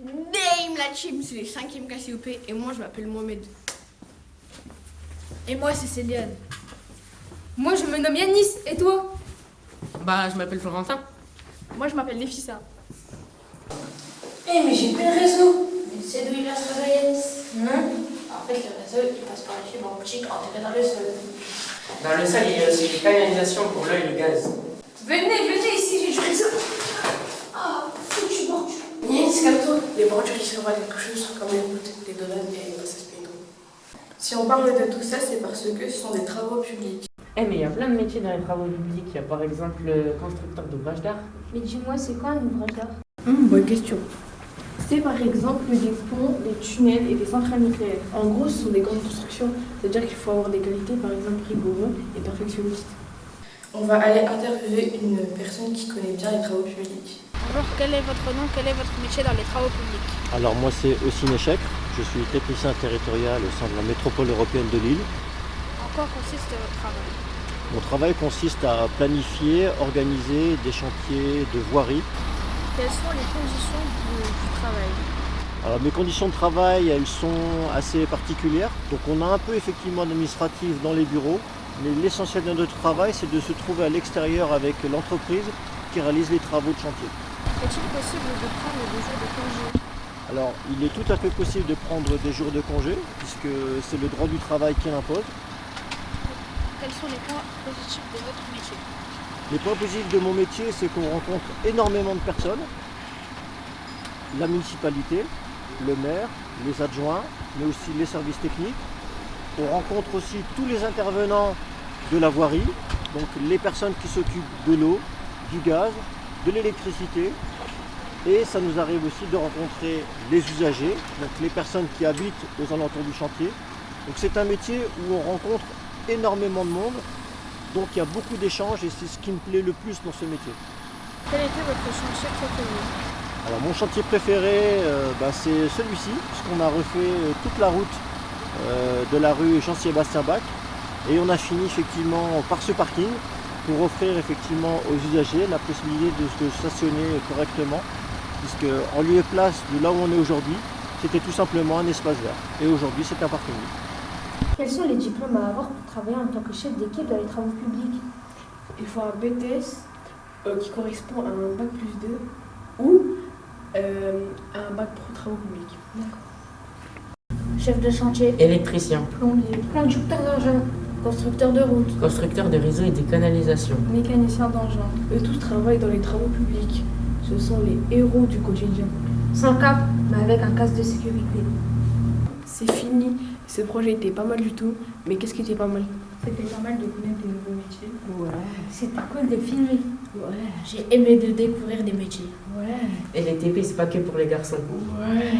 Name la team, c'est les 5e KCOP et moi je m'appelle Mohamed. Et moi, c'est Céliane. Moi, je me nomme Yanis. Et toi? Bah, je m'appelle Florentin. Moi, je m'appelle Nefissa. Mais j'ai plus le réseau. Mais c'est d'où il vient ce réseau, Yanis? En fait, le réseau, il passe par les fibres optiques enterrées dans le sol. Dans le sol, il y a aussi les canalisations pour l'eau et le gaz. Venez ici, j'ai du réseau. Ah, foutu bordure. Yanis, calme-toi. Les bordures qui servent à quelque chose comme les routes, les domaines et les passages piétons. Si on parle de tout ça, c'est parce que ce sont des travaux publics. Mais il y a plein de métiers dans les travaux publics. Il y a par exemple le constructeur d'ouvrages d'art. Mais dis-moi, c'est quoi un ouvrage d'art? Bonne question. C'est par exemple des ponts, des tunnels et des centrales nucléaires. En gros, ce sont des grandes constructions, c'est-à-dire qu'il faut avoir des qualités, par exemple, rigoureux et perfectionnistes. On va aller interviewer une personne qui connaît bien les travaux publics. Alors, quel est votre nom? Quel est votre métier dans les travaux publics? Alors moi c'est Ossine Echec, je suis technicien territorial au sein de la métropole européenne de Lille. En quoi consiste votre travail? Mon travail consiste à planifier, organiser des chantiers de voirie. Quelles sont les conditions du travail? Alors mes conditions de travail elles sont assez particulières, donc on a un peu effectivement d'administratif dans les bureaux, mais l'essentiel de notre travail c'est de se trouver à l'extérieur avec l'entreprise qui réalise les travaux de chantier. Est-il possible de prendre des jours de congé? Alors, il est tout à fait possible de prendre des jours de congé, puisque c'est le droit du travail qui l'impose. Quels sont les points positifs de votre métier? Les points positifs de mon métier, c'est qu'on rencontre énormément de personnes. La municipalité, le maire, les adjoints, mais aussi les services techniques. On rencontre aussi tous les intervenants de la voirie, donc les personnes qui s'occupent de l'eau, du gaz, de l'électricité. Et ça nous arrive aussi de rencontrer les usagers, donc les personnes qui habitent aux alentours du chantier. Donc c'est un métier où on rencontre énormément de monde, donc il y a beaucoup d'échanges et c'est ce qui me plaît le plus dans ce métier. Quel était votre chantier préféré? Alors mon chantier préféré, c'est celui-ci, puisqu'on a refait toute la route de la rue Jean-Sébastien Bach et on a fini effectivement par ce parking pour offrir effectivement aux usagers la possibilité de se stationner correctement, puisque en lieu et place de là où on est aujourd'hui, c'était tout simplement un espace vert. Et aujourd'hui, c'est un parking. Quels sont les diplômes à avoir pour travailler en tant que chef d'équipe dans les travaux publics? Il faut un BTS qui correspond à un bac+2 ou un bac pro travaux publics. Chef de chantier, Électricien, plombier, conducteur d'engin, constructeur de route, constructeur de réseaux et des canalisations. Mécanicien d'engin. Eux tous travaillent dans les travaux publics. Ce sont les héros du quotidien. sans cap, mais avec un casque de sécurité. C'est fini. Ce projet était pas mal du tout. Mais qu'est-ce qui était pas mal? C'était pas mal de connaître des nouveaux métiers. Ouais. C'était cool de filmer. Ouais, j'ai aimé de découvrir des métiers. Ouais. Et les TP, c'est pas que pour les garçons. Ouais.